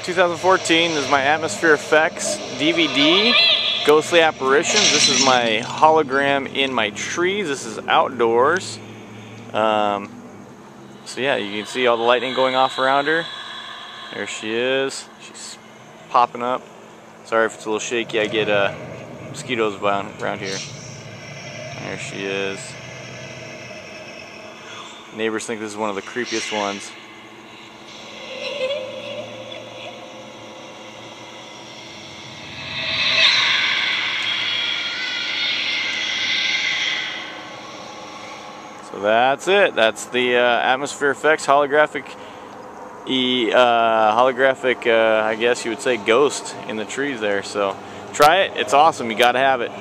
2014 is my Atmosfear Fx DVD, Ghostly Apparitions. This is my hologram in my trees. This is outdoors. So yeah, you can see all the lightning going off around her. There she is. She's popping up. Sorry if it's a little shaky. I get mosquitoes around here. There she is. Neighbors think this is one of the creepiest ones. So that's it. That's the Atmosfear Fx holographic, I guess you would say, ghost in the trees there. So try it. It's awesome. You got to have it.